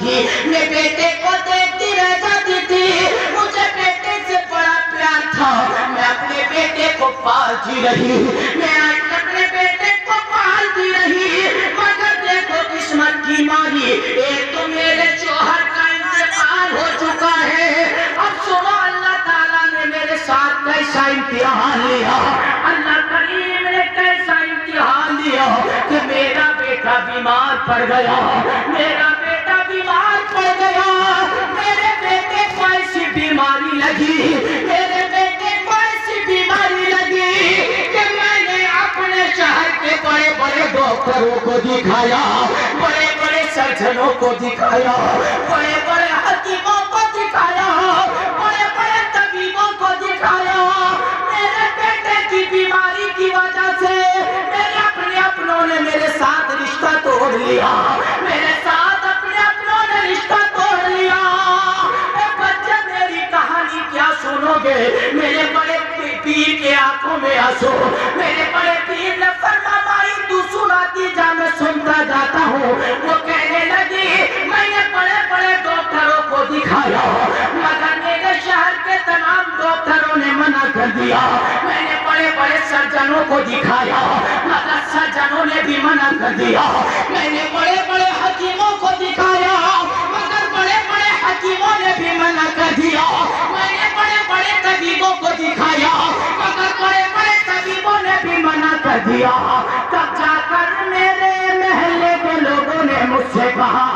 تھی، میں بیٹے کو دیکھتی رہ جاتی تھی، مجھے بیٹے سے بڑا پیار تھا، میں اپنے بیٹے کو پالتی رہی، میں اپنے بیٹے کو پالتی رہی، مگر دیکھو قسمت کی ماری، ایک تو میرے شوہر کا انتقال ہو چکا ہے، اب سنو اللہ تعالیٰ نے میرے ساتھ کیسا امتحان لیا، اللہ کریم نے کیسا امتحان لیا کہ میرا بیٹا بیمار پڑ گیا، میرا بیٹا بیمار پڑ گیا، میرے بیٹے کو ایسی بیماری لگی، میرے بیٹے کو ایسی بیماری لگی کہ میں نے اپنے شہر کے بڑے بڑے ڈاکٹروں کو دکھایا، بڑے بڑے سرجنوں کو دکھایا، بڑے بڑے حکیموں کو دکھایا، بڑے بڑے طبیبوں کو دکھایا، میرے بیٹے کی بیماری کی وجہ سے میرے اپنے اپنوں نے میرے ساتھ رشتہ توڑ لیا، میرے ساتھ اپنے اپنوں نے رشتہ توڑ لیا، اے بچے میری کہانی کیا سنو گے، میرے بڑے پیر کے آنکھوں میں آنسو، میرے بڑے پیر نے فرمایا مائی تو سناتی جا میں سنتا جاتا ہوں، وہ کہنے لگی میں نے بڑے بڑے ڈاکٹروں کو دکھایا مگر میرے شہر کے تمام ڈاکٹروں نے منع کر دیا، میں نے بڑے بڑے سرجنوں کو دکھایا مگر سرجنوں نے بھی منع کر دیا، میں نے بڑے بڑے حکیموں کو دکھایا مگر بڑے بڑے حکیموں نے بھی منع کر دیا، میں نے بڑے بڑے طبیبوں کو دکھایا مگر بڑے بڑے طبیبوں نے بھی منع کر دیا، تب جا کر میرے محلے کے لوگوں نے مجھ سے کہا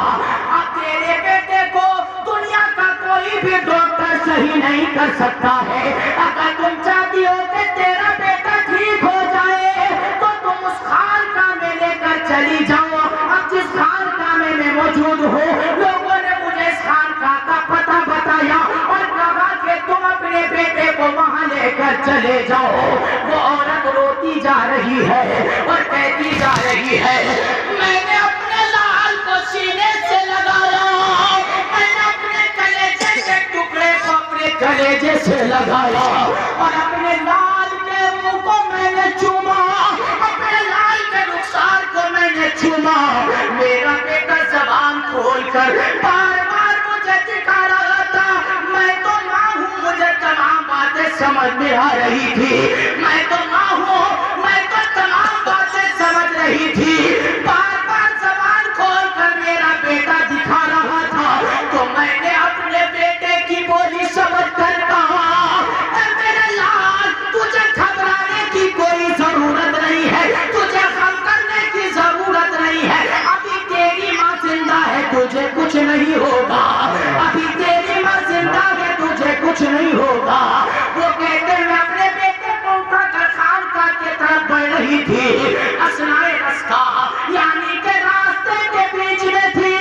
اب تیرے بیٹے کو دنیا کا کوئی بھی ڈاکٹر صحیح نہیں کر سکتا ہے، اگر تم چاہتی ہو کہ تیرا بیٹا ٹھیک ہو جائے تو تم اس خانقاہ میں لے کر چلی جاؤ، اب جس خانقاہ میں میں موجود ہوں لوگوں نے مجھے اس خانقاہ کا پتہ بتایا اور کہا کہ تم اپنے بیٹے کو وہاں لے کر چلے جاؤ، وہ عورت روتی جا رہی ہے اور کہتی جا رہی ہے میں نے اپنے لال کو سینے سے لگایا، میں نے اپنے کلیجے کے ٹکڑے کو اپنے کلیجے سے لگایا اور اپنے لال کے منہ کو میں نے چوما، اپنے لال کے رخسار کو میں نے چوما، میرا بیٹا زبان کھول کر بار بار مجھے دکھا رہا تھا، میں تو ماں ہوں مجھے تمام باتیں سمجھ میں آ رہی تھی، میں تو ماں ہوں میں تو تمام باتیں سمجھ رہی تھی، بار بار زبان کھول کر میرا بیٹا دکھا رہا تھا، تو میں نے اپنے بیٹے کی بولی سمجھ کر کہا اے میرے لال تجھے گھبرانے کی کوئی ضرورت نہیں ہے، تجھے غم کرنے کی ضرورت نہیں ہے، ابھی تیری ماں زندہ ہے تجھے کچھ نہیں ہوگا، ابھی تیری ماں زندہ ہے تجھے کچھ نہیں ہوگا، وہ کہتے ہوئے اپنے بیٹے کو اٹھا کر خانقاہ کی طرف بڑھ رہی تھی، اثنائے رستہ یعنی کہ راستے کے بیچ میں تھی،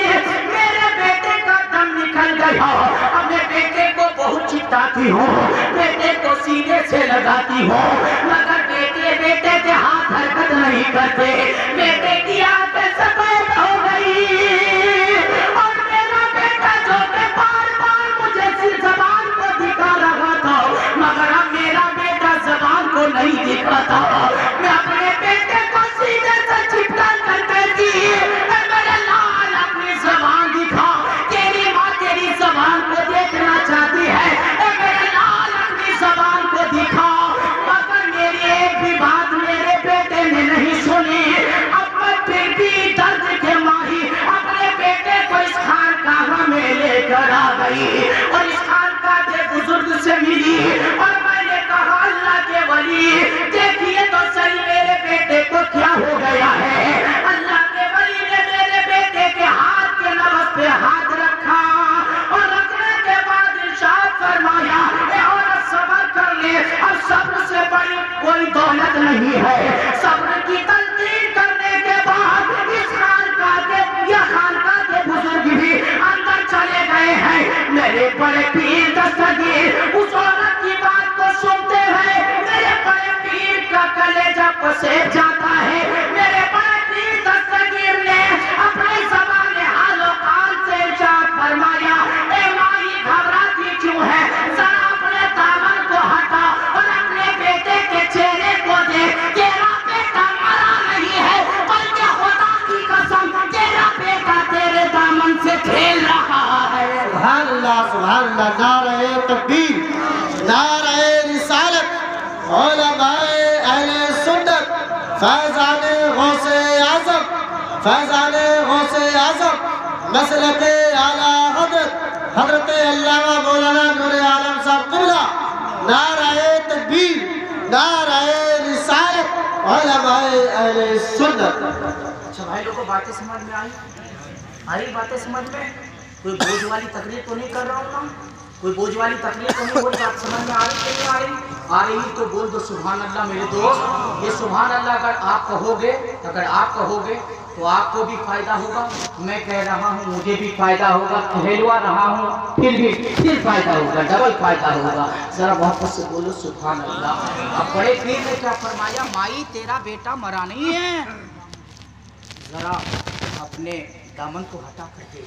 میرے بیٹے کا دم نکل گیا، اب میں بیٹے کو بہت چپٹاتی ہوں، بیٹے کو سینے سے لگاتی ہوں مگر بیٹے کے ہاتھ حرکت نہیں کرتے، بیٹے کی آنکھیں سفید ہو گئی اور میرا بیٹا جو کہ بار بار مجھے زبان کو دکھا رہا تھا مگر اب میرا بیٹا زبان کو نہیں دکھاتا، میں اپنے بیٹے کو سینے سے چپٹا کر کہتی اے میرے لال اپنی زبان دکھا، تیری ماں تیری زبان کو دیکھنا چاہتی ہے، اے میرے لال اپنی زبان کو دکھا، مگر میری ایک بھی بات میرے بیٹے نے نہیں سنی، اب میں پھر بھی درد کے ماہی اپنے بیٹے کو اس خانقاہ میں لے کر آ گئی اور اس خانقاہ کے بزرگ سے ملی اور میں نے کہا اللہ کے ولی دیکھیے تو صحیح میرے بیٹے کو کیا ہو گیا ہے، اللہ کے ولی نے میرے بیٹے کے ہاتھ کے نبض پہ ہاتھ رکھا اور رکھنے کے بعد ارشاد فرمایا اے عورت صبر کر لے، اب صبر سے بڑی کوئی دولت نہیں ہے، صبر کی تلقین کرنے کے بعد اس خانقاہ کے بزرگ بھی اندر چلے گئے ہیں، میرے بڑے پیر دستگیر اس عورت کی بات کو سنتے ہیں، میرے بڑے پیر کا کلیجہ پسیج جاتا ہے، میرے بڑے پیر دستگیر نے اپنے زبان حال و قال سے ارشاد فرمایا اے مائی گھبراتی کیوں ہے، ذرا اپنے دامن کو ہٹا اور اپنے بیٹے کے چہرے کو دیکھ، تیرا بیٹا مرا نہیں ہے بلکہ خدا کی قسم تیرا بیٹا تیرے دامن سے کھیل رہا سبحان اللہ. نعرہ تکبیر, نعرہ رسالت, علماء اہل سنت, فیضان غوث اعظم, فیضان غوث اعظم, مسلک اعلیٰ حضرت حضرت علامہ مولانا نور عالم صاحب قبلہ. نعرہ تکبیر, نعرہ رسالت, علماء اہل سنت. اچھا بھائی لوگوں باتیں سمجھ میں آئی باتیں سمجھ میں؟ کوئی بوجھ والی تقریر تو نہیں کر رہا ہوں نا؟ کوئی بوجھ والی تقریر تو نہیں؟ بول بات سمجھ میں آ رہی کہ نہیں آ رہی تو بول دو سبحان اللہ میرے دوست. یہ سبحان اللہ اگر آپ کہو گے تو آپ کو بھی فائدہ ہوگا. میں کہہ رہا ہوں مجھے بھی فائدہ ہوگا, کہلوا رہا ہوں پھر فائدہ ہوگا, ڈبل فائدہ ہوگا. ذرا واپس سے بولو سبحان اللہ. اب بڑے پیر نے کیا فرمایا, مائی تیرا بیٹا مرا نہیں ہے, ذرا اپنے دامن کو ہٹا کر کے